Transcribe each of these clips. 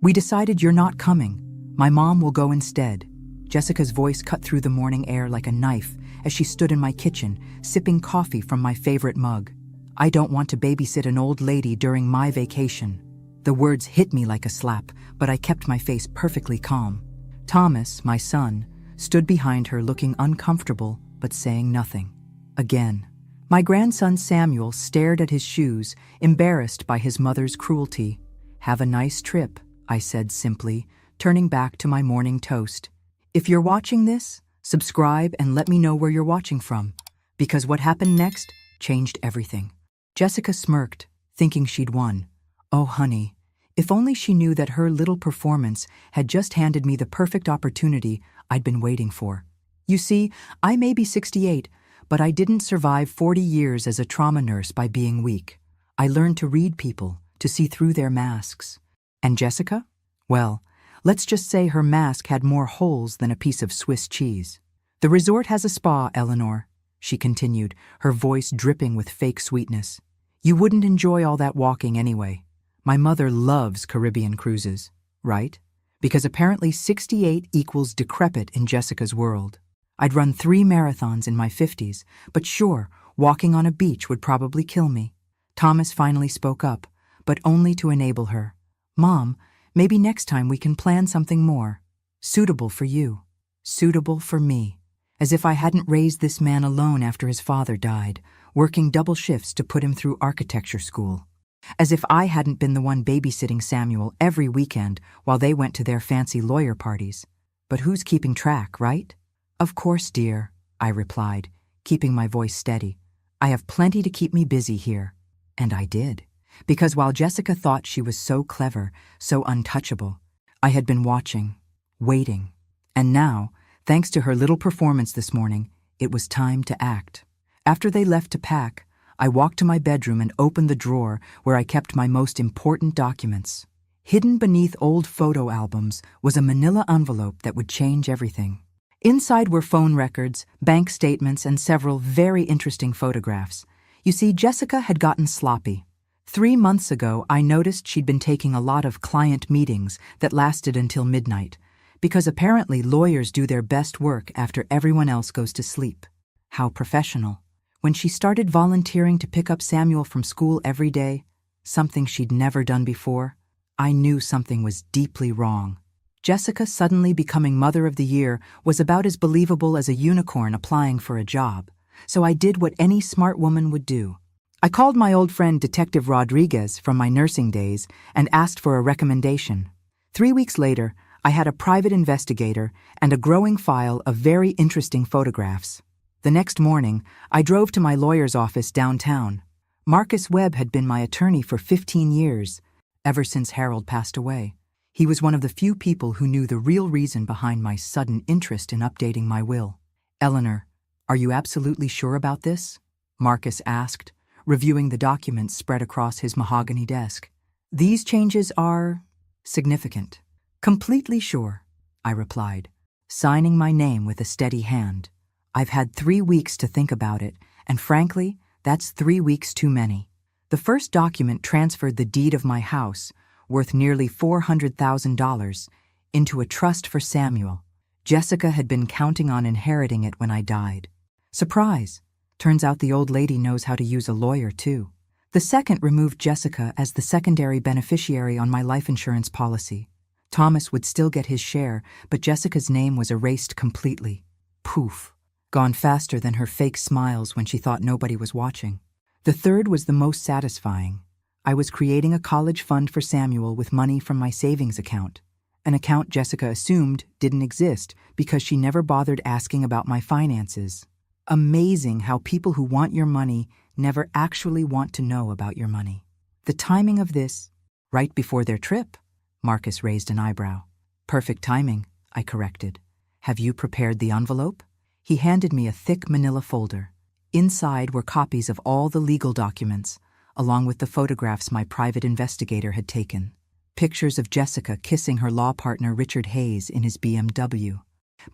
We decided you're not coming. My mom will go instead. Jessica's voice cut through the morning air like a knife as she stood in my kitchen, sipping coffee from my favorite mug. I don't want to babysit an old lady during my vacation. The words hit me like a slap, but I kept my face perfectly calm. Thomas, my son, stood behind her looking uncomfortable but saying nothing. Again. My grandson Samuel stared at his shoes, embarrassed by his mother's cruelty. "Have a nice trip," I said simply, turning back to my morning toast. If you're watching this, subscribe and let me know where you're watching from, because what happened next changed everything. Jessica smirked, thinking she'd won. Oh, honey, if only she knew that her little performance had just handed me the perfect opportunity I'd been waiting for. You see, I may be 68, but I didn't survive 40 years as a trauma nurse by being weak. I learned to read people, to see through their masks. And Jessica? Well, let's just say her mask had more holes than a piece of Swiss cheese. "The resort has a spa, Eleanor," she continued, her voice dripping with fake sweetness. "You wouldn't enjoy all that walking anyway. My mother loves Caribbean cruises, right? Because apparently 68 equals decrepit in Jessica's world. I'd run 3 marathons in my 50s, but sure, walking on a beach would probably kill me." Thomas finally spoke up, but only to enable her. "Mom, maybe next time we can plan something more. Suitable for you. Suitable for me." As if I hadn't raised this man alone after his father died, working double shifts to put him through architecture school. As if I hadn't been the one babysitting Samuel every weekend while they went to their fancy lawyer parties. But who's keeping track, right? "Of course, dear," I replied, keeping my voice steady. "I have plenty to keep me busy here." And I did. Because while Jessica thought she was so clever, so untouchable, I had been watching, waiting. And now, thanks to her little performance this morning, it was time to act. After they left to pack, I walked to my bedroom and opened the drawer where I kept my most important documents. Hidden beneath old photo albums was a manila envelope that would change everything. Inside were phone records, bank statements, and several very interesting photographs. You see, Jessica had gotten sloppy. 3 months ago, I noticed she'd been taking a lot of client meetings that lasted until midnight, because apparently lawyers do their best work after everyone else goes to sleep. How professional. When she started volunteering to pick up Samuel from school every day, something she'd never done before, I knew something was deeply wrong. Jessica suddenly becoming Mother of the Year was about as believable as a unicorn applying for a job, so I did what any smart woman would do. I called my old friend Detective Rodriguez from my nursing days and asked for a recommendation. 3 weeks later, I had a private investigator and a growing file of very interesting photographs. The next morning, I drove to my lawyer's office downtown. Marcus Webb had been my attorney for 15 years, ever since Harold passed away. He was one of the few people who knew the real reason behind my sudden interest in updating my will. "Eleanor, are you absolutely sure about this?" Marcus asked, reviewing the documents spread across his mahogany desk. "These changes are significant." "Completely sure," I replied, signing my name with a steady hand. "I've had 3 weeks to think about it, and frankly, that's 3 weeks too many." The first document transferred the deed of my house, worth nearly $400,000, into a trust for Samuel. Jessica had been counting on inheriting it when I died. Surprise! Turns out the old lady knows how to use a lawyer, too. The second removed Jessica as the secondary beneficiary on my life insurance policy. Thomas would still get his share, but Jessica's name was erased completely. Poof! Gone faster than her fake smiles when she thought nobody was watching. The third was the most satisfying. I was creating a college fund for Samuel with money from my savings account, an account Jessica assumed didn't exist because she never bothered asking about my finances. Amazing how people who want your money never actually want to know about your money. The timing of this, right before their trip, Marcus raised an eyebrow. "Perfect timing," I corrected. "Have you prepared the envelope?" He handed me a thick manila folder. Inside were copies of all the legal documents, along with the photographs my private investigator had taken. Pictures of Jessica kissing her law partner Richard Hayes in his BMW.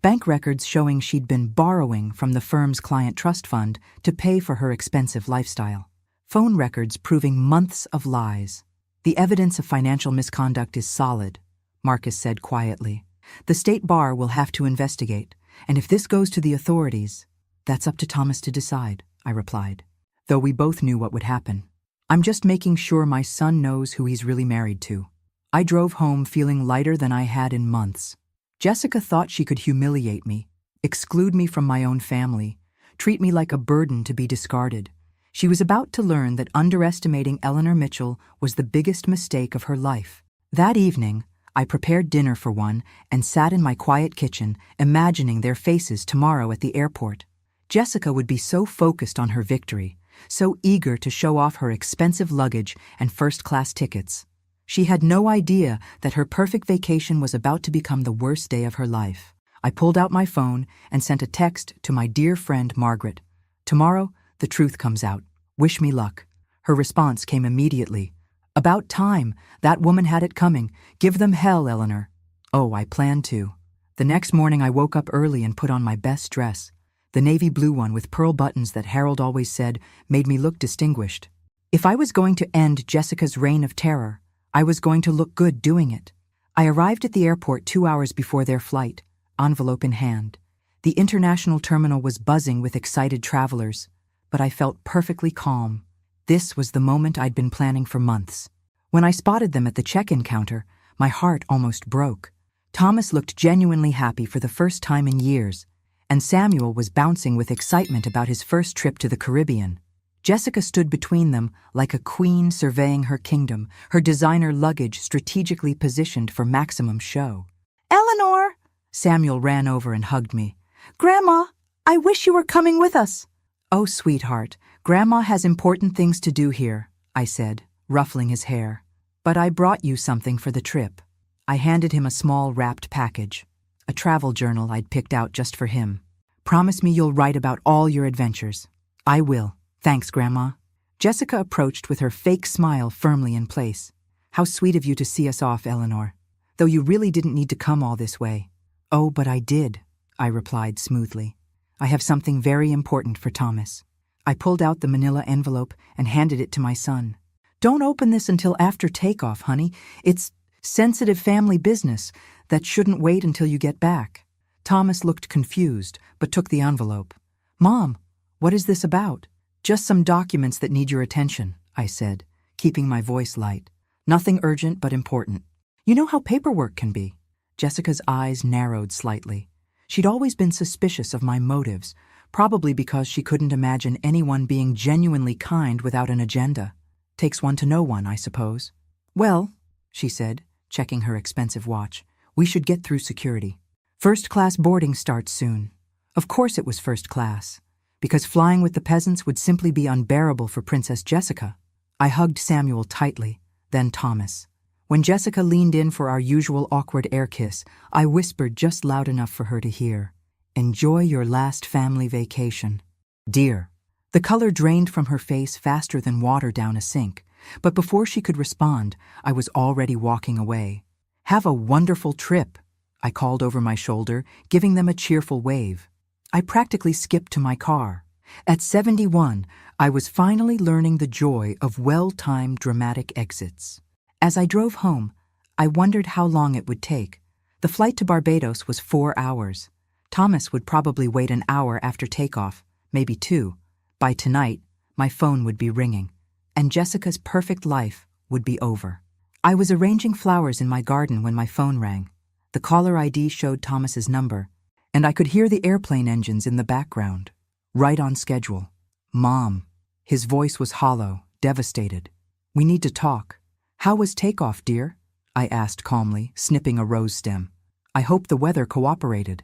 Bank records showing she'd been borrowing from the firm's client trust fund to pay for her expensive lifestyle. Phone records proving months of lies. The evidence of financial misconduct is solid, Marcus said quietly. The state bar will have to investigate, and if this goes to the authorities, that's up to Thomas to decide, I replied, though we both knew what would happen. I'm just making sure my son knows who he's really married to. I drove home feeling lighter than I had in months. Jessica thought she could humiliate me, exclude me from my own family, treat me like a burden to be discarded. She was about to learn that underestimating Eleanor Mitchell was the biggest mistake of her life. That evening, I prepared dinner for one and sat in my quiet kitchen, imagining their faces tomorrow at the airport. Jessica would be so focused on her victory, so eager to show off her expensive luggage and first-class tickets. She had no idea that her perfect vacation was about to become the worst day of her life. I pulled out my phone and sent a text to my dear friend Margaret. Tomorrow, the truth comes out. Wish me luck. Her response came immediately. About time. That woman had it coming. Give them hell, Eleanor. Oh, I planned to. The next morning I woke up early and put on my best dress. The navy blue one with pearl buttons that Harold always said made me look distinguished. If I was going to end Jessica's reign of terror, I was going to look good doing it. I arrived at the airport 2 hours before their flight, envelope in hand. The international terminal was buzzing with excited travelers, but I felt perfectly calm. This was the moment I'd been planning for months. When I spotted them at the check-in counter, my heart almost broke. Thomas looked genuinely happy for the first time in years, and Samuel was bouncing with excitement about his first trip to the Caribbean. Jessica stood between them like a queen surveying her kingdom, her designer luggage strategically positioned for maximum show. "Eleanor!" Samuel ran over and hugged me. "Grandma, I wish you were coming with us." "Oh, sweetheart, Grandma has important things to do here," I said, ruffling his hair. "But I brought you something for the trip." I handed him a small wrapped package, a travel journal I'd picked out just for him. "Promise me you'll write about all your adventures." "I will. Thanks, Grandma." Jessica approached with her fake smile firmly in place. "How sweet of you to see us off, Eleanor. Though you really didn't need to come all this way." "Oh, but I did," I replied smoothly. "I have something very important for Thomas." I pulled out the manila envelope and handed it to my son. "Don't open this until after takeoff, honey. It's sensitive family business that shouldn't wait until you get back." Thomas looked confused, but took the envelope. "Mom, what is this about?" "Just some documents that need your attention," I said, keeping my voice light. "Nothing urgent but important. You know how paperwork can be." Jessica's eyes narrowed slightly. She'd always been suspicious of my motives, probably because she couldn't imagine anyone being genuinely kind without an agenda. Takes one to know one, I suppose. "Well," she said, checking her expensive watch, "we should get through security. First-class boarding starts soon." Of course it was first class, because flying with the peasants would simply be unbearable for Princess Jessica. I hugged Samuel tightly, then Thomas. When Jessica leaned in for our usual awkward air kiss, I whispered just loud enough for her to hear, "Enjoy your last family vacation, dear." The color drained from her face faster than water down a sink, but before she could respond, I was already walking away. "Have a wonderful trip," I called over my shoulder, giving them a cheerful wave. I practically skipped to my car. At 71, I was finally learning the joy of well-timed dramatic exits. As I drove home, I wondered how long it would take. The flight to Barbados was 4 hours. Thomas would probably wait an hour after takeoff, maybe 2. By tonight, my phone would be ringing, and Jessica's perfect life would be over. I was arranging flowers in my garden when my phone rang. The caller ID showed Thomas's number, and I could hear the airplane engines in the background. Right on schedule. "Mom." His voice was hollow, devastated. "We need to talk." "How was takeoff, dear?" I asked calmly, snipping a rose stem. "I hope the weather cooperated."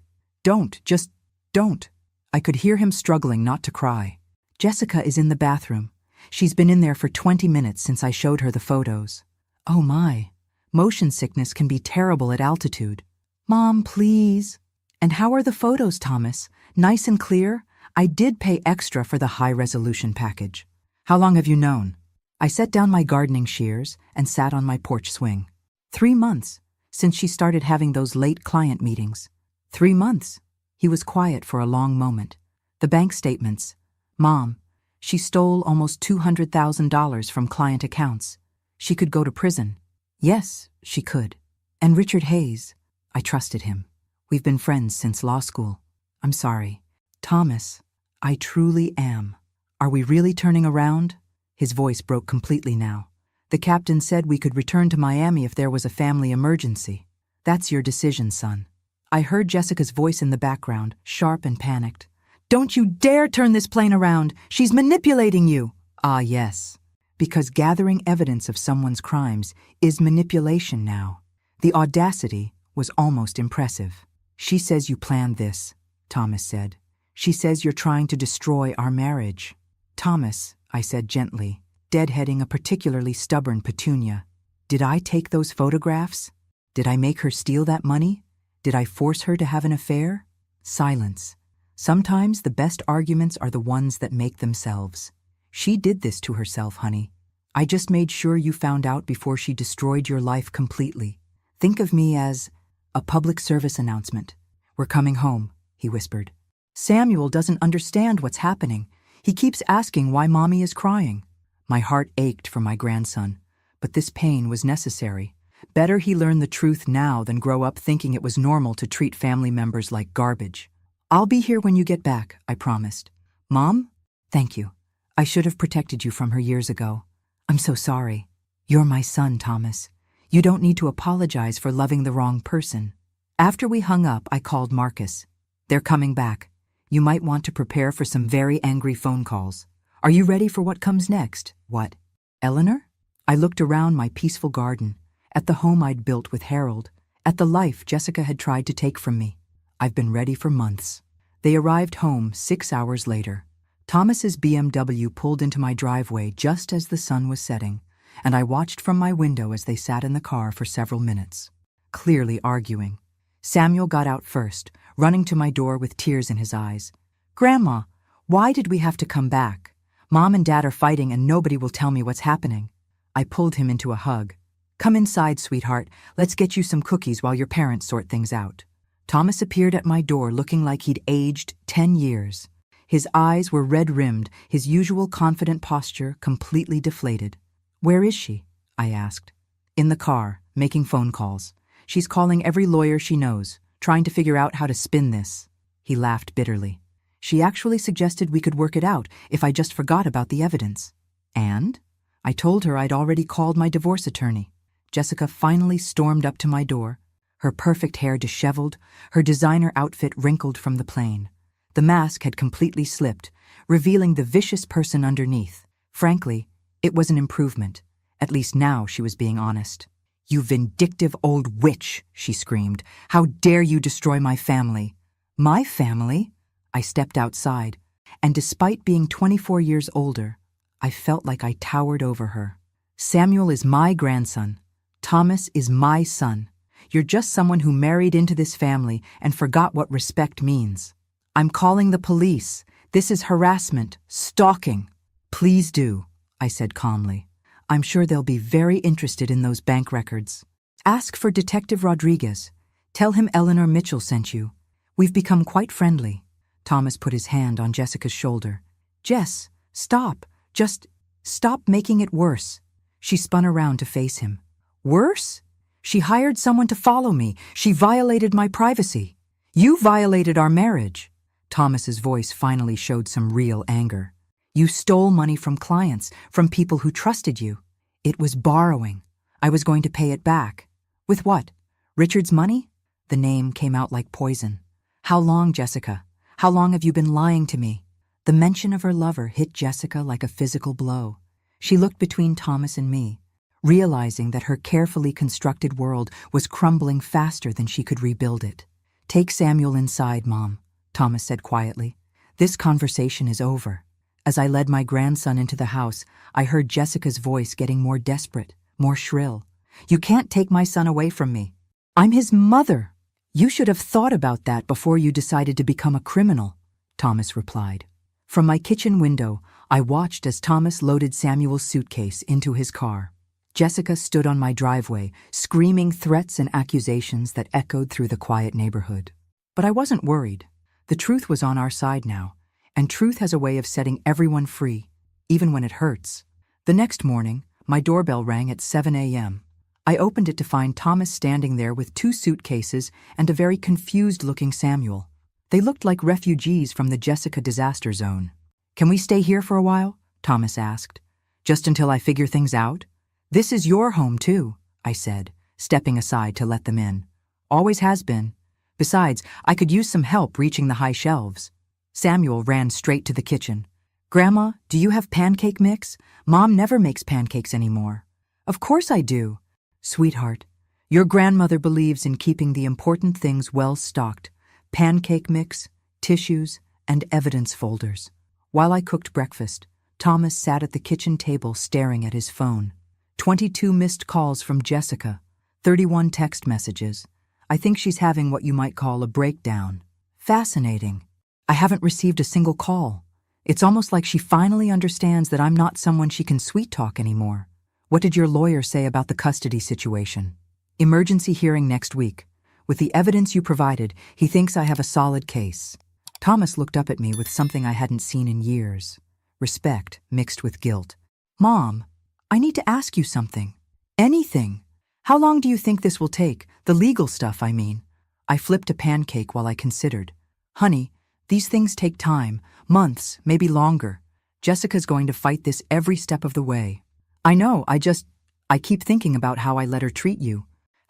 Just don't." I could hear him struggling not to cry. "Jessica is in the bathroom. She's been in there for 20 minutes since I showed her the photos." "Oh my. Motion sickness can be terrible at altitude." "Mom, please." "And how are the photos, Thomas? Nice and clear? I did pay extra for the high-resolution package." "How long have you known?" I set down my gardening shears and sat on my porch swing. 3 months, since she started having those late client meetings. 3 months. He was quiet for a long moment. The bank statements. "Mom, she stole almost $200,000 from client accounts. She could go to prison." "Yes, she could." And Richard Hayes. I trusted him. We've been friends since law school. I'm sorry. Thomas, I truly am. Are we really turning around? His voice broke completely now. The captain said we could return to Miami if there was a family emergency. That's your decision, son. I heard Jessica's voice in the background, sharp and panicked. Don't you dare turn this plane around! She's manipulating you! Ah, yes. Because gathering evidence of someone's crimes is manipulation now. The audacity was almost impressive. She says you planned this, Thomas said. She says you're trying to destroy our marriage. Thomas, I said gently, deadheading a particularly stubborn Petunia. Did I take those photographs? Did I make her steal that money? Did I force her to have an affair? Silence. Sometimes the best arguments are the ones that make themselves. She did this to herself, honey. I just made sure you found out before she destroyed your life completely. Think of me as a public service announcement. We're coming home, he whispered. Samuel doesn't understand what's happening. He keeps asking why Mommy is crying. My heart ached for my grandson, but this pain was necessary. Better he learn the truth now than grow up thinking it was normal to treat family members like garbage. I'll be here when you get back, I promised. Mom? Thank you. I should have protected you from her years ago. I'm so sorry. You're my son, Thomas. You don't need to apologize for loving the wrong person. After we hung up, I called Marcus. They're coming back. You might want to prepare for some very angry phone calls. Are you ready for what comes next? What? Eleanor? I looked around my peaceful garden, at the home I'd built with Harold, at the life Jessica had tried to take from me. I've been ready for months. They arrived home 6 hours later. Thomas's BMW pulled into my driveway just as the sun was setting, and I watched from my window as they sat in the car for several minutes, clearly arguing. Samuel got out first, running to my door with tears in his eyes. Grandma, why did we have to come back? Mom and Dad are fighting and nobody will tell me what's happening. I pulled him into a hug. Come inside, sweetheart. Let's get you some cookies while your parents sort things out. Thomas appeared at my door looking like he'd aged 10 years. His eyes were red-rimmed, his usual confident posture completely deflated. Where is she? I asked. In the car, making phone calls. She's calling every lawyer she knows, trying to figure out how to spin this. He laughed bitterly. She actually suggested we could work it out if I just forgot about the evidence. And? I told her I'd already called my divorce attorney. Jessica finally stormed up to my door, her perfect hair disheveled, her designer outfit wrinkled from the plane. The mask had completely slipped, revealing the vicious person underneath. Frankly, it was an improvement. At least now she was being honest. You vindictive old witch, she screamed. How dare you destroy my family? My family? I stepped outside, and despite being 24 years older, I felt like I towered over her. Samuel is my grandson. Thomas is my son. You're just someone who married into this family and forgot what respect means. I'm calling the police. This is harassment, stalking. Please do, I said calmly. I'm sure they'll be very interested in those bank records. Ask for Detective Rodriguez. Tell him Eleanor Mitchell sent you. We've become quite friendly. Thomas put his hand on Jessica's shoulder. Jess, stop. Just stop making it worse. She spun around to face him. Worse? She hired someone to follow me. She violated my privacy. You violated our marriage. Thomas's voice finally showed some real anger. You stole money from clients, from people who trusted you. It was borrowing. I was going to pay it back. With what? Richard's money? The name came out like poison. How long, Jessica? How long have you been lying to me? The mention of her lover hit Jessica like a physical blow. She looked between Thomas and me, realizing that her carefully constructed world was crumbling faster than she could rebuild it. Take Samuel inside, Mom, Thomas said quietly. This conversation is over. As I led my grandson into the house, I heard Jessica's voice getting more desperate, more shrill. You can't take my son away from me. I'm his mother. You should have thought about that before you decided to become a criminal, Thomas replied. From my kitchen window, I watched as Thomas loaded Samuel's suitcase into his car. Jessica stood on my driveway, screaming threats and accusations that echoed through the quiet neighborhood. But I wasn't worried. The truth was on our side now, and truth has a way of setting everyone free, even when it hurts. The next morning, my doorbell rang at 7 a.m. I opened it to find Thomas standing there with 2 suitcases and a very confused-looking Samuel. They looked like refugees from the Jessica disaster zone. "Can we stay here for a while?" Thomas asked. "Just until I figure things out?" "This is your home, too," I said, stepping aside to let them in. "Always has been. Besides, I could use some help reaching the high shelves." Samuel ran straight to the kitchen. "Grandma, do you have pancake mix? Mom never makes pancakes anymore." "Of course I do." "Sweetheart, your grandmother believes in keeping the important things well stocked: pancake mix, tissues, and evidence folders." While I cooked breakfast, Thomas sat at the kitchen table staring at his phone. 22 missed calls from Jessica, 31 text messages. I think she's having what you might call a breakdown. Fascinating. I haven't received a single call. It's almost like she finally understands that I'm not someone she can sweet-talk anymore. "What did your lawyer say about the custody situation?" "Emergency hearing next week. With the evidence you provided, he thinks I have a solid case." Thomas looked up at me with something I hadn't seen in years. Respect mixed with guilt. "Mom, I need to ask you something. Anything. How long do you think this will take? The legal stuff, I mean." I flipped a pancake while I considered. "Honey, these things take time, months, maybe longer. Jessica's going to fight this every step of the way." "I know, I keep thinking about how I let her treat you.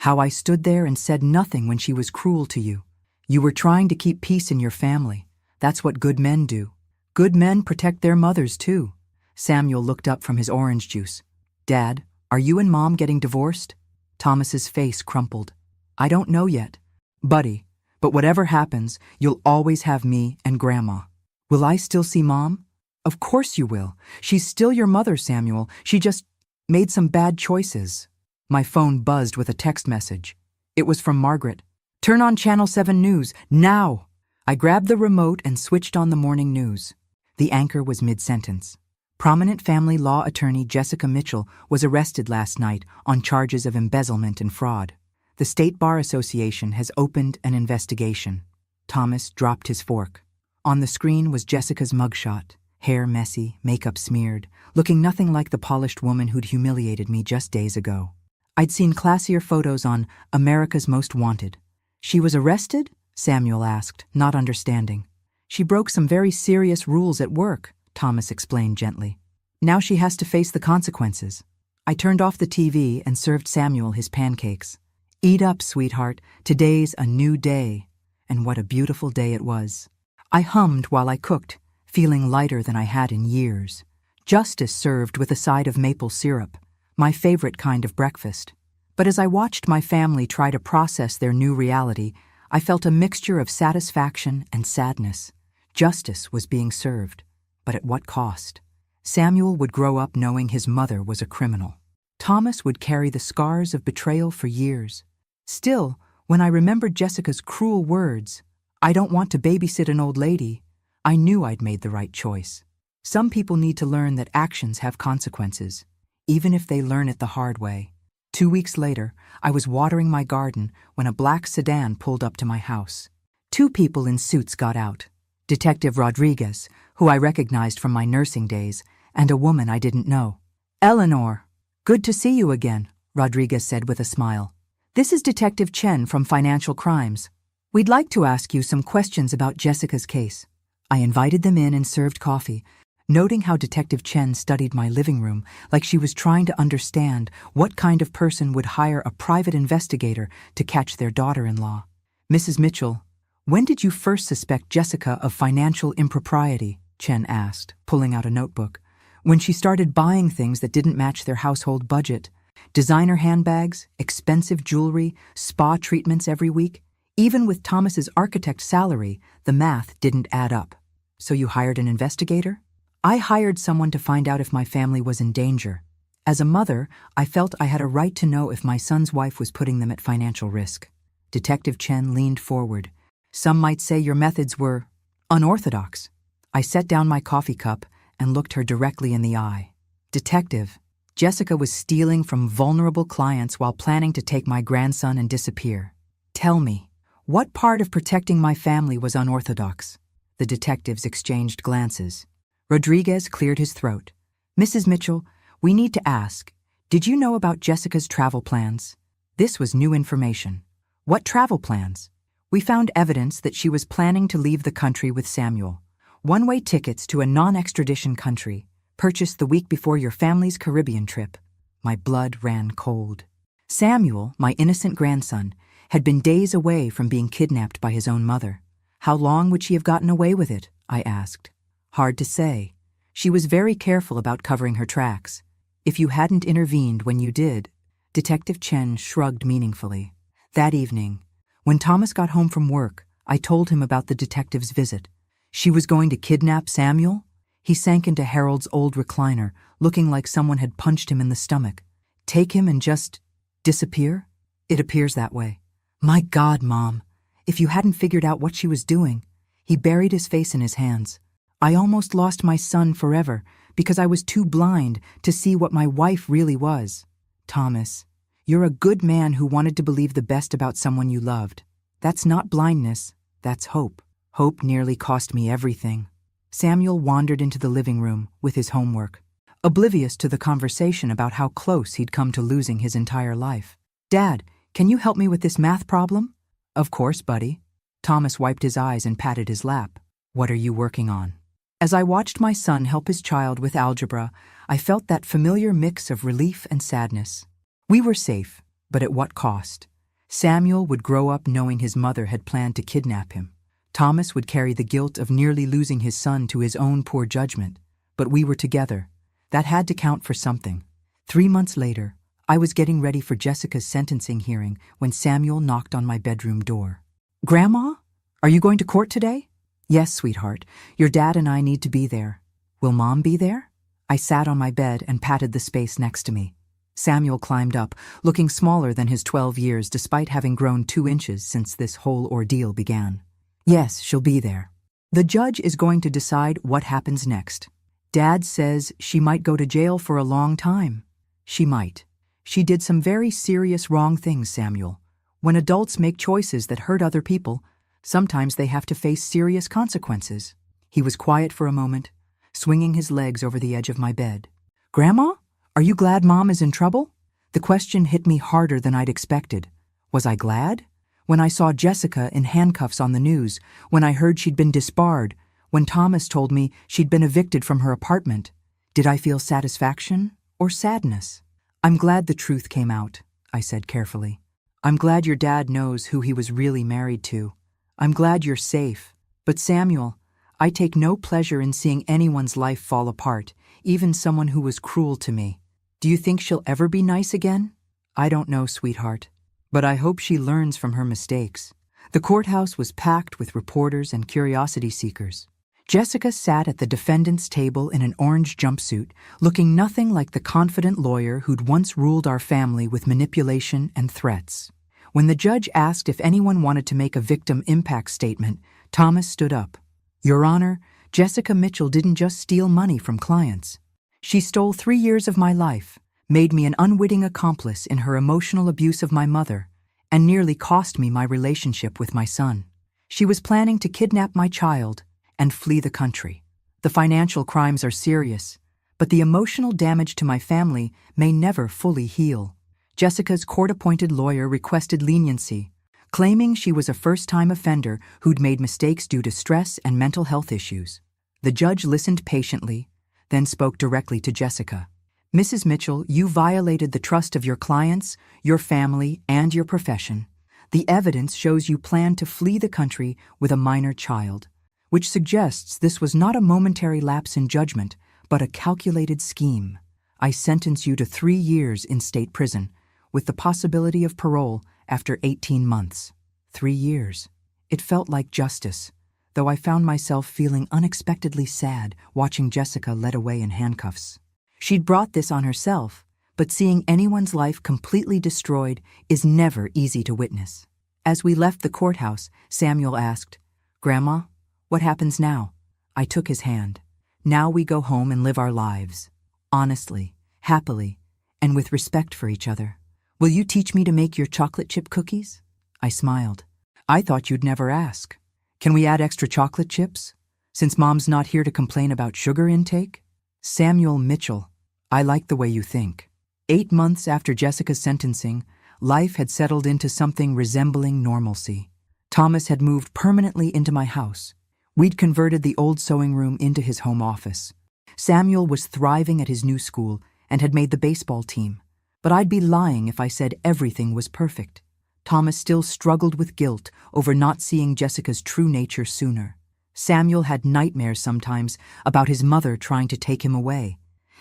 How I stood there and said nothing when she was cruel to you. You were trying to keep peace in your family. That's what good men do. Good men protect their mothers, too." Samuel looked up from his orange juice. "Dad, are you and Mom getting divorced?" Thomas's face crumpled. "I don't know yet. Buddy, but whatever happens, you'll always have me and Grandma." "Will I still see Mom?" "Of course you will. She's still your mother, Samuel. She just made some bad choices." My phone buzzed with a text message. It was from Margaret. "Turn on Channel 7 News, now!" I grabbed the remote and switched on the morning news. The anchor was mid-sentence. Prominent family law attorney Jessica Mitchell was arrested last night on charges of embezzlement and fraud. The State Bar Association has opened an investigation. Thomas dropped his fork. On the screen was Jessica's mugshot, hair messy, makeup smeared, looking nothing like the polished woman who'd humiliated me just days ago. I'd seen classier photos on America's Most Wanted. "She was arrested?" Samuel asked, not understanding. "She broke some very serious rules at work," Thomas explained gently. "Now she has to face the consequences." I turned off the TV and served Samuel his pancakes. "Eat up, sweetheart. Today's a new day." And what a beautiful day it was. I hummed while I cooked, feeling lighter than I had in years. Justice served with a side of maple syrup, my favorite kind of breakfast. But as I watched my family try to process their new reality, I felt a mixture of satisfaction and sadness. Justice was being served, but at what cost? Samuel would grow up knowing his mother was a criminal. Thomas would carry the scars of betrayal for years. Still, when I remembered Jessica's cruel words, "I don't want to babysit an old lady," I knew I'd made the right choice. Some people need to learn that actions have consequences, even if they learn it the hard way. 2 weeks later, I was watering my garden when a black sedan pulled up to my house. 2 people in suits got out. Detective Rodriguez, who I recognized from my nursing days, and a woman I didn't know. "Eleanor, good to see you again," Rodriguez said with a smile. "This is Detective Chen from Financial Crimes. We'd like to ask you some questions about Jessica's case." I invited them in and served coffee, noting how Detective Chen studied my living room like she was trying to understand what kind of person would hire a private investigator to catch their daughter-in-law. "Mrs. Mitchell, when did you first suspect Jessica of financial impropriety?" Chen asked, pulling out a notebook. "When she started buying things that didn't match their household budget. Designer handbags, expensive jewelry, spa treatments every week. Even with Thomas's architect salary, the math didn't add up." "So you hired an investigator?" "I hired someone to find out if my family was in danger. As a mother, I felt I had a right to know if my son's wife was putting them at financial risk." Detective Chen leaned forward. "Some might say your methods were unorthodox." I set down my coffee cup and looked her directly in the eye. "Detective, Jessica was stealing from vulnerable clients while planning to take my grandson and disappear. Tell me, what part of protecting my family was unorthodox?" The detectives exchanged glances. Rodriguez cleared his throat. "Mrs. Mitchell, we need to ask, Did you know about Jessica's travel plans? This was new information. What travel plans? We found evidence that she was planning to leave the country with Samuel. One-way tickets to a non-extradition country, purchased the week before your family's Caribbean trip. My blood ran cold. Samuel, my innocent grandson, had been days away from being kidnapped by his own mother. How long would she have gotten away with it? I asked. Hard to say. She was very careful about covering her tracks. If you hadn't intervened when you did, Detective Chen shrugged meaningfully. That evening, when Thomas got home from work, I told him about the detective's visit. She was going to kidnap Samuel? He sank into Harold's old recliner, looking like someone had punched him in the stomach. Take him and just disappear? It appears that way. My God, Mom, if you hadn't figured out what she was doing. He buried his face in his hands. I almost lost my son forever because I was too blind to see what my wife really was. Thomas, you're a good man who wanted to believe the best about someone you loved. That's not blindness, that's hope. Hope nearly cost me everything. Samuel wandered into the living room with his homework, oblivious to the conversation about how close he'd come to losing his entire life. Dad, can you help me with this math problem? Of course, buddy. Thomas wiped his eyes and patted his lap. What are you working on? As I watched my son help his child with algebra, I felt that familiar mix of relief and sadness. We were safe, but at what cost? Samuel would grow up knowing his mother had planned to kidnap him. Thomas would carry the guilt of nearly losing his son to his own poor judgment. But we were together. That had to count for something. 3 months later, I was getting ready for Jessica's sentencing hearing when Samuel knocked on my bedroom door. Grandma? Are you going to court today? Yes, sweetheart. Your dad and I need to be there. Will Mom be there? I sat on my bed and patted the space next to me. Samuel climbed up, looking smaller than his 12 years despite having grown 2 inches since this whole ordeal began. Yes, she'll be there. The judge is going to decide what happens next. Dad says she might go to jail for a long time. She might. She did some very serious wrong things, Samuel. When adults make choices that hurt other people, sometimes they have to face serious consequences. He was quiet for a moment, swinging his legs over the edge of my bed. Grandma, are you glad Mom is in trouble? The question hit me harder than I'd expected. Was I glad? When I saw Jessica in handcuffs on the news, when I heard she'd been disbarred, when Thomas told me she'd been evicted from her apartment, did I feel satisfaction or sadness? I'm glad the truth came out, I said carefully. I'm glad your dad knows who he was really married to. I'm glad you're safe. But Samuel, I take no pleasure in seeing anyone's life fall apart, even someone who was cruel to me. Do you think she'll ever be nice again? I don't know, sweetheart. But I hope she learns from her mistakes. The courthouse was packed with reporters and curiosity seekers. Jessica sat at the defendant's table in an orange jumpsuit, looking nothing like the confident lawyer who'd once ruled our family with manipulation and threats. When the judge asked if anyone wanted to make a victim impact statement, Thomas stood up. Your Honor, Jessica Mitchell didn't just steal money from clients. She stole 3 years of my life, made me an unwitting accomplice in her emotional abuse of my mother, and nearly cost me my relationship with my son. She was planning to kidnap my child and flee the country. The financial crimes are serious, but the emotional damage to my family may never fully heal. Jessica's court-appointed lawyer requested leniency, claiming she was a first-time offender who'd made mistakes due to stress and mental health issues. The judge listened patiently, then spoke directly to Jessica. Mrs. Mitchell, you violated the trust of your clients, your family, and your profession. The evidence shows you planned to flee the country with a minor child, which suggests this was not a momentary lapse in judgment, but a calculated scheme. I sentence you to 3 years in state prison, with the possibility of parole after 18 months. 3 years. It felt like justice, though I found myself feeling unexpectedly sad watching Jessica led away in handcuffs. She'd brought this on herself, but seeing anyone's life completely destroyed is never easy to witness. As we left the courthouse, Samuel asked, Grandma, what happens now? I took his hand. Now we go home and live our lives. Honestly, happily, and with respect for each other. Will you teach me to make your chocolate chip cookies? I smiled. I thought you'd never ask. Can we add extra chocolate chips? Since Mom's not here to complain about sugar intake? Samuel Mitchell, I like the way you think. 8 months after Jessica's sentencing, life had settled into something resembling normalcy. Thomas had moved permanently into my house. We'd converted the old sewing room into his home office. Samuel was thriving at his new school and had made the baseball team. But I'd be lying if I said everything was perfect. Thomas still struggled with guilt over not seeing Jessica's true nature sooner. Samuel had nightmares sometimes about his mother trying to take him away,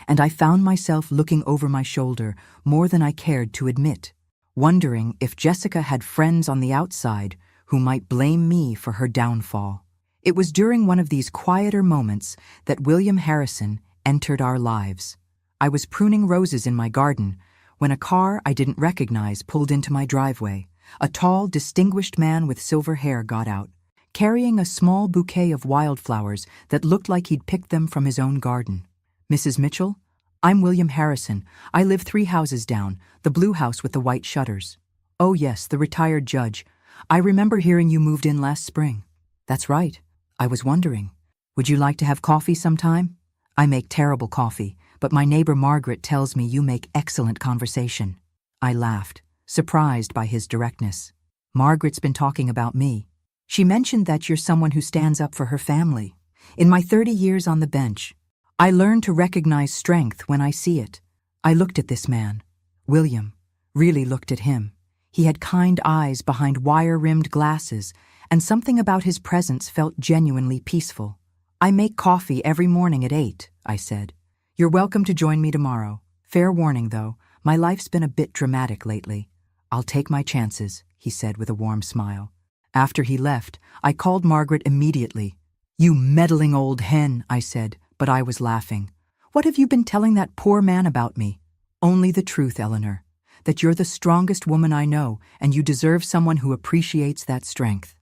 and I found myself looking over my shoulder more than I cared to admit, wondering if Jessica had friends on the outside who might blame me for her downfall. It was during one of these quieter moments that William Harrison entered our lives. I was pruning roses in my garden when a car I didn't recognize pulled into my driveway. A tall, distinguished man with silver hair got out, carrying a small bouquet of wildflowers that looked like he'd picked them from his own garden. "Mrs. Mitchell, I'm William Harrison. I live 3 houses down, the blue house with the white shutters." "Oh yes, the retired judge. I remember hearing you moved in last spring." "That's right. I was wondering, would you like to have coffee sometime? I make terrible coffee, but my neighbor Margaret tells me you make excellent conversation." I laughed, surprised by his directness. "Margaret's been talking about me. She mentioned that you're someone who stands up for her family. In my 30 years on the bench, I learned to recognize strength when I see it." I looked at this man. William really looked at him. He had kind eyes behind wire-rimmed glasses, and something about his presence felt genuinely peaceful. "I make coffee every morning at 8, I said. "You're welcome to join me tomorrow. Fair warning, though, my life's been a bit dramatic lately." "I'll take my chances," he said with a warm smile. After he left, I called Margaret immediately. "You meddling old hen," I said, but I was laughing. "What have you been telling that poor man about me?" "Only the truth, Eleanor. That you're the strongest woman I know, and you deserve someone who appreciates that strength."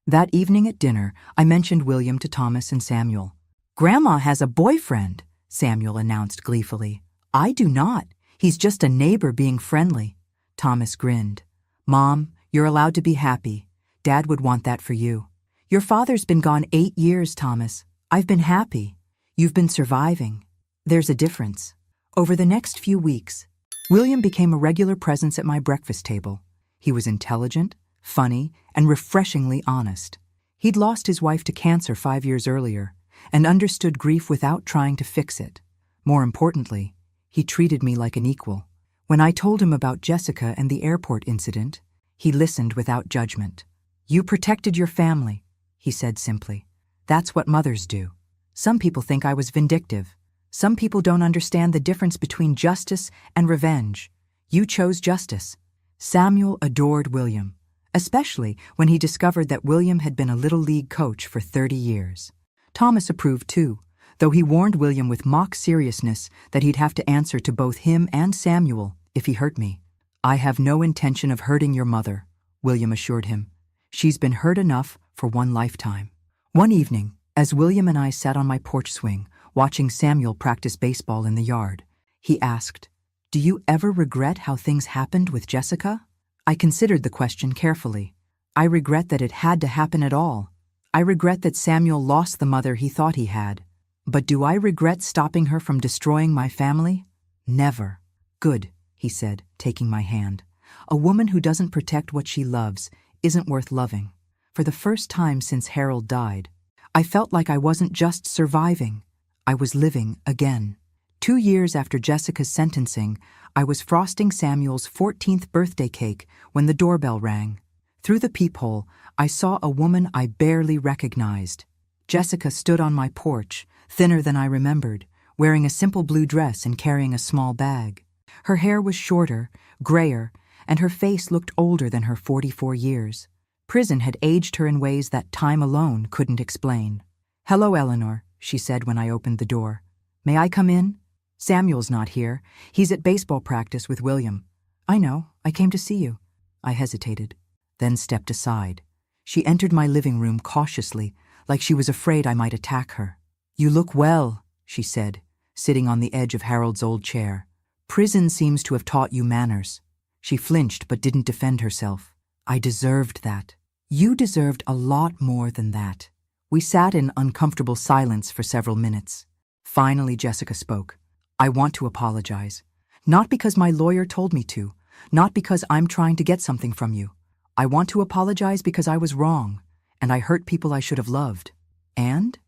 That evening at dinner, I mentioned William to Thomas and Samuel. "Grandma has a boyfriend," Samuel announced gleefully. "I do not. He's just a neighbor being friendly." Thomas grinned. "Mom, you're allowed to be happy. Dad would want that for you. Your father's been gone 8 years, Thomas. I've been happy. You've been surviving. There's a difference." Over the next few weeks, William became a regular presence at my breakfast table. He was intelligent, funny, and refreshingly honest. He'd lost his wife to cancer 5 years earlier and understood grief without trying to fix it. More importantly, he treated me like an equal. When I told him about Jessica and the airport incident, he listened without judgment. "You protected your family," he said simply. "That's what mothers do. Some people think I was vindictive. Some people don't understand the difference between justice and revenge. You chose justice." Samuel adored William, especially when he discovered that William had been a Little League coach for 30 years. Thomas approved too, though he warned William with mock seriousness that he'd have to answer to both him and Samuel if he hurt me. "I have no intention of hurting your mother," William assured him. "She's been hurt enough for one lifetime." One evening, as William and I sat on my porch swing, watching Samuel practice baseball in the yard, he asked, "Do you ever regret how things happened with Jessica?" I considered the question carefully. I regret that it had to happen at all. I regret that Samuel lost the mother he thought he had. But do I regret stopping her from destroying my family? Never. "Good," he said, taking my hand. "A woman who doesn't protect what she loves isn't worth loving." For the first time since Harold died, I felt like I wasn't just surviving. I was living again. 2 years after Jessica's sentencing, I was frosting Samuel's 14th birthday cake when the doorbell rang. Through the peephole, I saw a woman I barely recognized. Jessica stood on my porch, thinner than I remembered, wearing a simple blue dress and carrying a small bag. Her hair was shorter, grayer, and her face looked older than her 44 years. Prison had aged her in ways that time alone couldn't explain. "Hello, Eleanor," she said when I opened the door. "May I come in?" "Samuel's not here. He's at baseball practice with William." "I know. I came to see you." I hesitated, then stepped aside. She entered my living room cautiously, like she was afraid I might attack her. "You look well," she said, sitting on the edge of Harold's old chair. "Prison seems to have taught you manners." She flinched but didn't defend herself. "I deserved that." "You deserved a lot more than that." We sat in uncomfortable silence for several minutes. Finally, Jessica spoke. "I want to apologize. Not because my lawyer told me to, not because I'm trying to get something from you. I want to apologize because I was wrong, and I hurt people I should have loved. And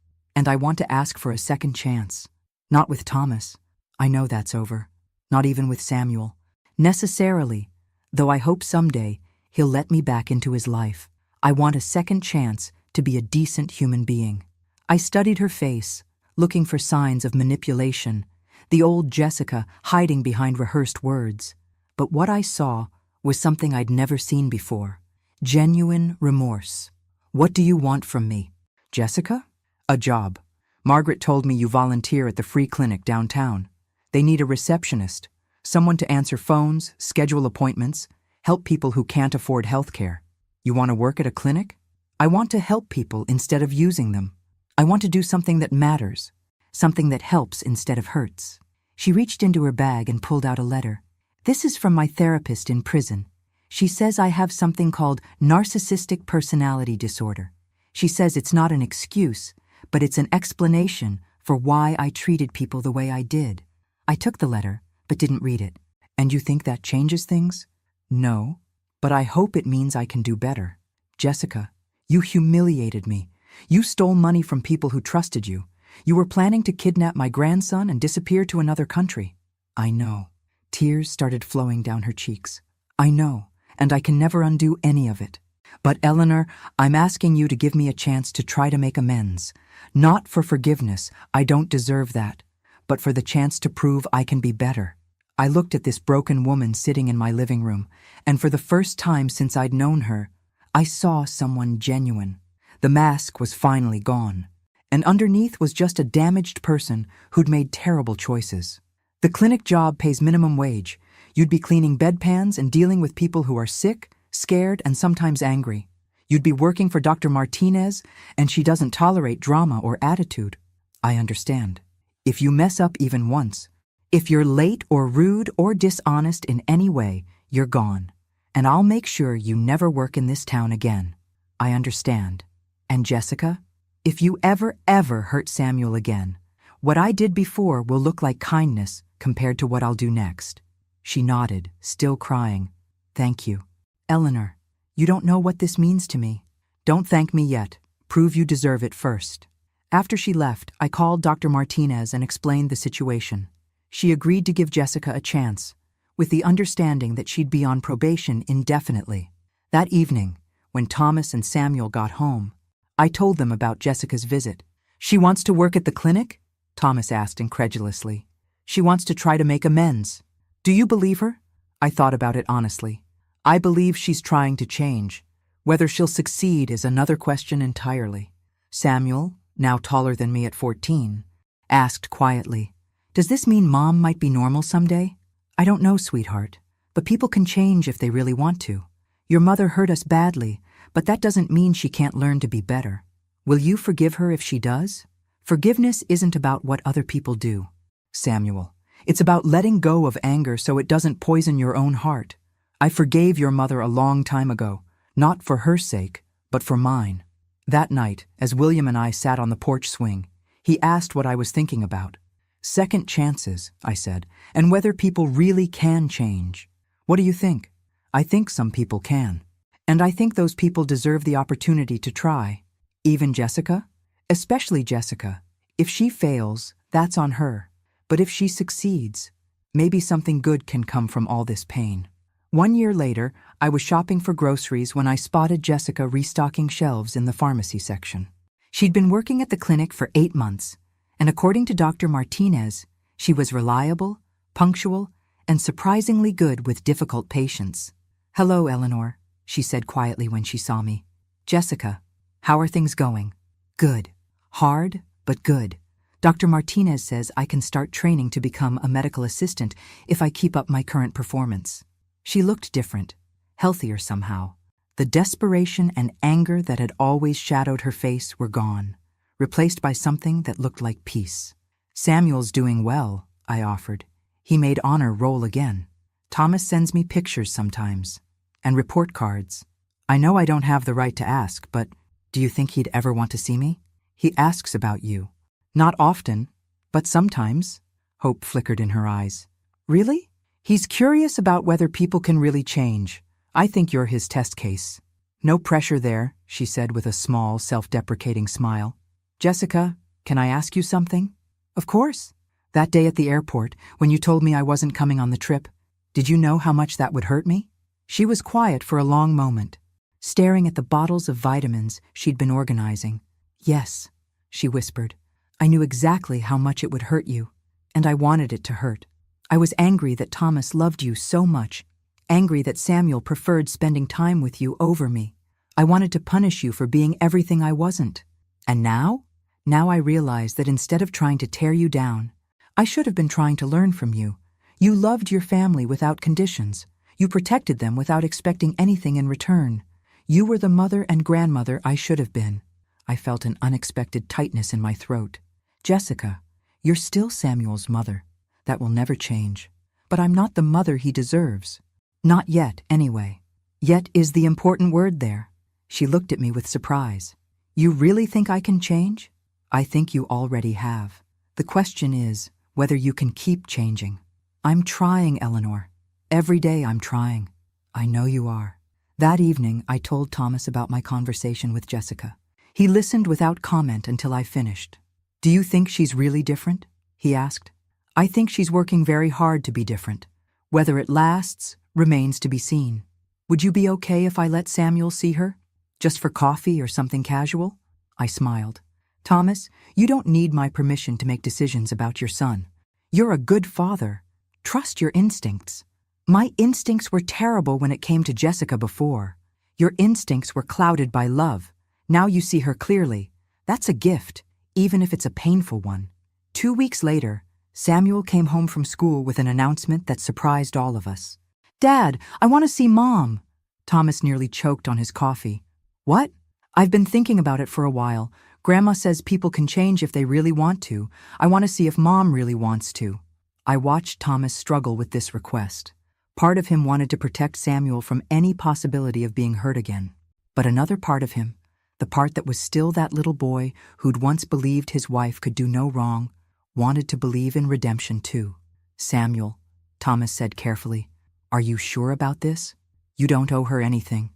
I want to ask for a second chance. Not with Thomas. I know that's over. Not even with Samuel. Necessarily, though I hope someday he'll let me back into his life. I want a second chance to be a decent human being. I studied her face, looking for signs of manipulation, the old Jessica hiding behind rehearsed words. But what I saw was something I'd never seen before. Genuine remorse. What do you want from me? Jessica? A job. Margaret told me you volunteer at the free clinic downtown. They need a receptionist, someone to answer phones, schedule appointments, help people who can't afford health care. You want to work at a clinic? I want to help people instead of using them. I want to do something that matters, something that helps instead of hurts. She reached into her bag and pulled out a letter. This is from my therapist in prison. She says I have something called narcissistic personality disorder. She says it's not an excuse, but it's an explanation for why I treated people the way I did. I took the letter, but didn't read it. And you think that changes things? No, but I hope it means I can do better. Jessica, you humiliated me. You stole money from people who trusted you. You were planning to kidnap my grandson and disappear to another country. I know. Tears started flowing down her cheeks. I know, and I can never undo any of it. But Eleanor, I'm asking you to give me a chance to try to make amends. Not for forgiveness, I don't deserve that, but for the chance to prove I can be better. I looked at this broken woman sitting in my living room, and for the first time since I'd known her, I saw someone genuine. The mask was finally gone, and underneath was just a damaged person who'd made terrible choices. The clinic job pays minimum wage. You'd be cleaning bedpans and dealing with people who are sick, scared, and sometimes angry. You'd be working for Dr. Martinez, and she doesn't tolerate drama or attitude. I understand. If you mess up even once, if you're late or rude or dishonest in any way, you're gone. And I'll make sure you never work in this town again. I understand. And Jessica, if you ever hurt Samuel again, what I did before will look like kindness compared to what I'll do next. She nodded, still crying. Thank you. Eleanor, you don't know what this means to me. Don't thank me yet. Prove you deserve it first. After she left, I called Dr. Martinez and explained the situation. She agreed to give Jessica a chance, with the understanding that she'd be on probation indefinitely. That evening, when Thomas and Samuel got home, I told them about Jessica's visit. She wants to work at the clinic? Thomas asked incredulously. She wants to try to make amends. Do you believe her? I thought about it honestly. I believe she's trying to change. Whether she'll succeed is another question entirely. Samuel, now taller than me at 14, asked quietly, Does this mean Mom might be normal someday? I don't know, sweetheart, but people can change if they really want to. Your mother hurt us badly, but that doesn't mean she can't learn to be better. Will you forgive her if she does? Forgiveness isn't about what other people do, Samuel. It's about letting go of anger so it doesn't poison your own heart. I forgave your mother a long time ago, not for her sake, but for mine. That night, as William and I sat on the porch swing, he asked what I was thinking about. Second chances, I said, and whether people really can change. What do you think? I think some people can. And I think those people deserve the opportunity to try. Even Jessica? Especially Jessica. If she fails, that's on her. But if she succeeds, maybe something good can come from all this pain. 1 year later, I was shopping for groceries when I spotted Jessica restocking shelves in the pharmacy section. She'd been working at the clinic for 8 months, and according to Dr. Martinez, she was reliable, punctual, and surprisingly good with difficult patients. Hello, Eleanor, she said quietly when she saw me. Jessica, how are things going? Good. Hard, but good. Dr. Martinez says I can start training to become a medical assistant if I keep up my current performance. She looked different, healthier somehow. The desperation and anger that had always shadowed her face were gone, replaced by something that looked like peace. Samuel's doing well, I offered. He made honor roll again. Thomas sends me pictures sometimes, and report cards. I know I don't have the right to ask, but do you think he'd ever want to see me? He asks about you. Not often, but sometimes. Hope flickered in her eyes. Really? He's curious about whether people can really change. I think you're his test case. No pressure there, she said with a small, self-deprecating smile. Jessica, can I ask you something? Of course. That day at the airport, when you told me I wasn't coming on the trip, did you know how much that would hurt me? She was quiet for a long moment, staring at the bottles of vitamins she'd been organizing. Yes, she whispered. I knew exactly how much it would hurt you, and I wanted it to hurt. I was angry that Thomas loved you so much, angry that Samuel preferred spending time with you over me. I wanted to punish you for being everything I wasn't. And now? Now I realize that instead of trying to tear you down, I should have been trying to learn from you. You loved your family without conditions. You protected them without expecting anything in return. You were the mother and grandmother I should have been. I felt an unexpected tightness in my throat. Jessica, you're still Samuel's mother. That will never change. But I'm not the mother he deserves. Not yet, anyway. Yet is the important word there. She looked at me with surprise. You really think I can change? I think you already have. The question is whether you can keep changing. I'm trying, Eleanor. Every day I'm trying. I know you are. That evening, I told Thomas about my conversation with Jessica. He listened without comment until I finished. Do you think she's really different? He asked. I think she's working very hard to be different. Whether it lasts remains to be seen. Would you be okay if I let Samuel see her? Just for coffee or something casual? I smiled. Thomas, you don't need my permission to make decisions about your son. You're a good father. Trust your instincts. My instincts were terrible when it came to Jessica before. Your instincts were clouded by love. Now you see her clearly. That's a gift, even if it's a painful one. 2 weeks later, Samuel came home from school with an announcement that surprised all of us. Dad, I want to see Mom. Thomas nearly choked on his coffee. What? I've been thinking about it for a while. Grandma says people can change if they really want to. I want to see if Mom really wants to. I watched Thomas struggle with this request. Part of him wanted to protect Samuel from any possibility of being hurt again. But another part of him, the part that was still that little boy who'd once believed his wife could do no wrong, wanted to believe in redemption too. Samuel, Thomas said carefully, are you sure about this? You don't owe her anything.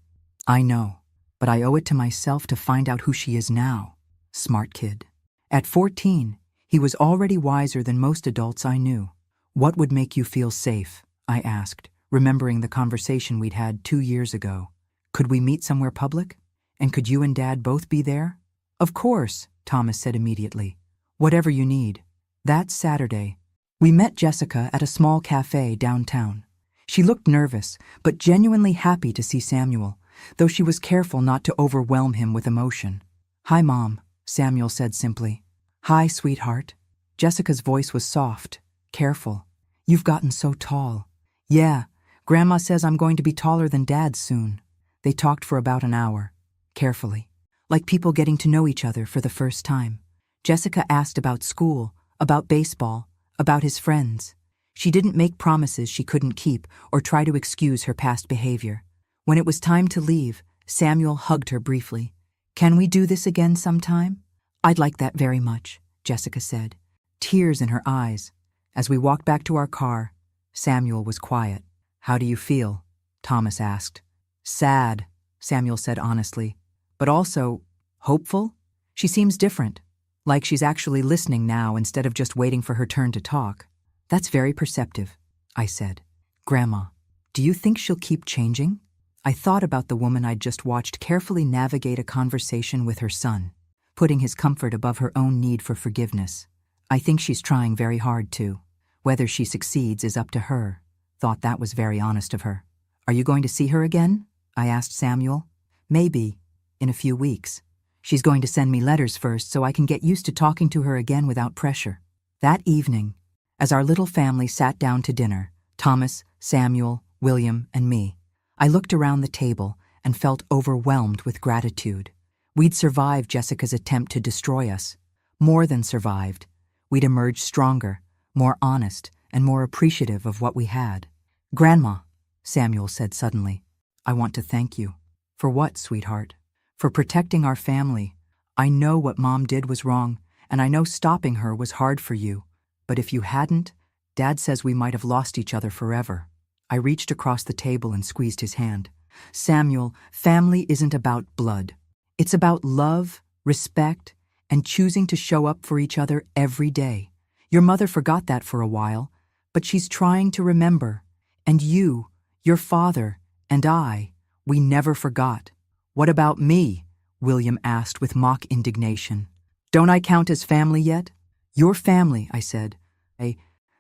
I know, but I owe it to myself to find out who she is now. Smart kid. At 14, he was already wiser than most adults I knew. What would make you feel safe? I asked, remembering the conversation we'd had 2 years ago. Could we meet somewhere public? And could you and Dad both be there? Of course, Thomas said immediately. Whatever you need. That Saturday, we met Jessica at a small cafe downtown. She looked nervous, but genuinely happy to see Samuel, though she was careful not to overwhelm him with emotion. Hi, Mom, Samuel said simply. Hi, sweetheart. Jessica's voice was soft, careful. You've gotten so tall. Yeah, Grandma says I'm going to be taller than Dad soon. They talked for about an hour, carefully, like people getting to know each other for the first time. Jessica asked about school, about baseball, about his friends. She didn't make promises she couldn't keep or try to excuse her past behavior. When it was time to leave, Samuel hugged her briefly. Can we do this again sometime? I'd like that very much, Jessica said, tears in her eyes. As we walked back to our car, Samuel was quiet. How do you feel? Thomas asked. Sad, Samuel said honestly, but also hopeful. She seems different, like she's actually listening now instead of just waiting for her turn to talk. That's very perceptive, I said. Grandma, do you think she'll keep changing? I thought about the woman I'd just watched carefully navigate a conversation with her son, putting his comfort above her own need for forgiveness. I think she's trying very hard too. Whether she succeeds is up to her. Thought that was very honest of her. Are you going to see her again? I asked Samuel. Maybe, in a few weeks. She's going to send me letters first so I can get used to talking to her again without pressure. That evening, as our little family sat down to dinner, Thomas, Samuel, William, and me, I looked around the table and felt overwhelmed with gratitude. We'd survived Jessica's attempt to destroy us. More than survived. We'd emerged stronger, more honest, and more appreciative of what we had. Grandma, Samuel said suddenly, I want to thank you. For what, sweetheart? For protecting our family. I know what Mom did was wrong, and I know stopping her was hard for you. But if you hadn't, Dad says we might have lost each other forever. I reached across the table and squeezed his hand. Samuel, family isn't about blood. It's about love, respect, and choosing to show up for each other every day. Your mother forgot that for a while, but she's trying to remember. And you, your father, and I, we never forgot. What about me? William asked with mock indignation. Don't I count as family yet? Your family, I said,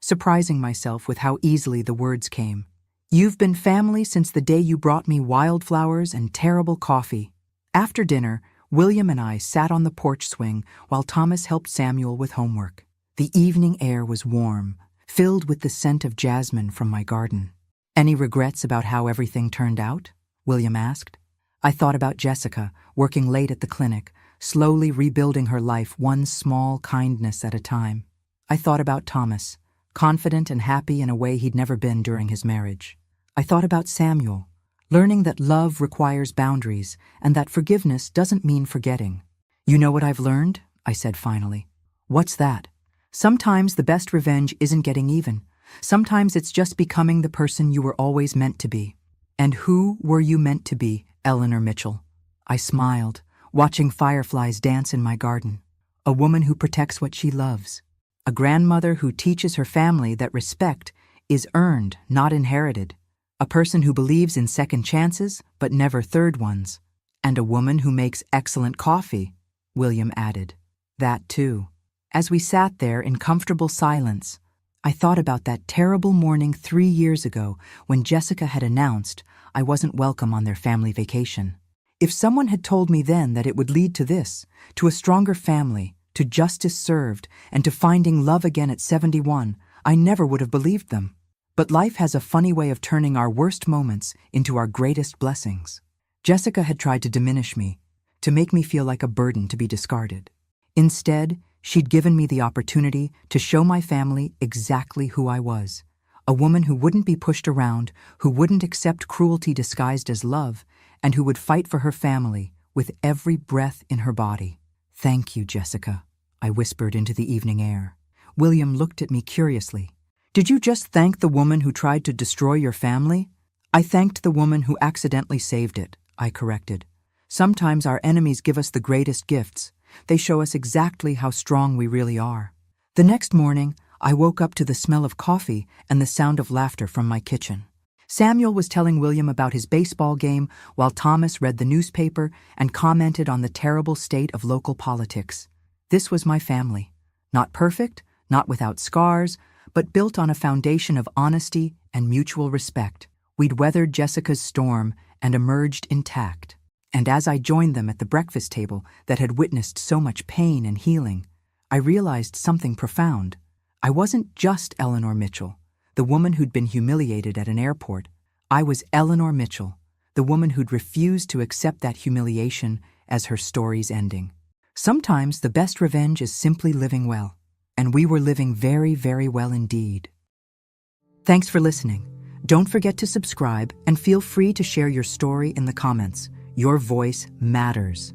surprising myself with how easily the words came. You've been family since the day you brought me wildflowers and terrible coffee. After dinner, William and I sat on the porch swing while Thomas helped Samuel with homework. The evening air was warm, filled with the scent of jasmine from my garden. Any regrets about how everything turned out? William asked. I thought about Jessica, working late at the clinic, slowly rebuilding her life one small kindness at a time. I thought about Thomas, confident and happy in a way he'd never been during his marriage. I thought about Samuel, learning that love requires boundaries and that forgiveness doesn't mean forgetting. You know what I've learned? I said finally. What's that? Sometimes the best revenge isn't getting even. Sometimes it's just becoming the person you were always meant to be. And who were you meant to be, Eleanor Mitchell? I smiled, watching fireflies dance in my garden. A woman who protects what she loves. A grandmother who teaches her family that respect is earned, not inherited. A person who believes in second chances, but never third ones. And a woman who makes excellent coffee, William added. That too. As we sat there in comfortable silence, I thought about that terrible morning 3 years ago when Jessica had announced I wasn't welcome on their family vacation. If someone had told me then that it would lead to this, to a stronger family, to justice served, and to finding love again at 71, I never would have believed them. But life has a funny way of turning our worst moments into our greatest blessings. Jessica had tried to diminish me, to make me feel like a burden to be discarded. Instead, she'd given me the opportunity to show my family exactly who I was. A woman who wouldn't be pushed around, who wouldn't accept cruelty disguised as love, and who would fight for her family with every breath in her body. Thank you, Jessica, I whispered into the evening air. William looked at me curiously. Did you just thank the woman who tried to destroy your family? I thanked the woman who accidentally saved it, I corrected. Sometimes our enemies give us the greatest gifts. They show us exactly how strong we really are. The next morning, I woke up to the smell of coffee and the sound of laughter from my kitchen. Samuel was telling William about his baseball game while Thomas read the newspaper and commented on the terrible state of local politics. This was my family. Not perfect, not without scars, but built on a foundation of honesty and mutual respect. We'd weathered Jessica's storm and emerged intact. And as I joined them at the breakfast table that had witnessed so much pain and healing, I realized something profound. I wasn't just Eleanor Mitchell, the woman who'd been humiliated at an airport. I was Eleanor Mitchell, the woman who'd refused to accept that humiliation as her story's ending. Sometimes the best revenge is simply living well. And we were living very, very well indeed. Thanks for listening. Don't forget to subscribe and feel free to share your story in the comments. Your voice matters.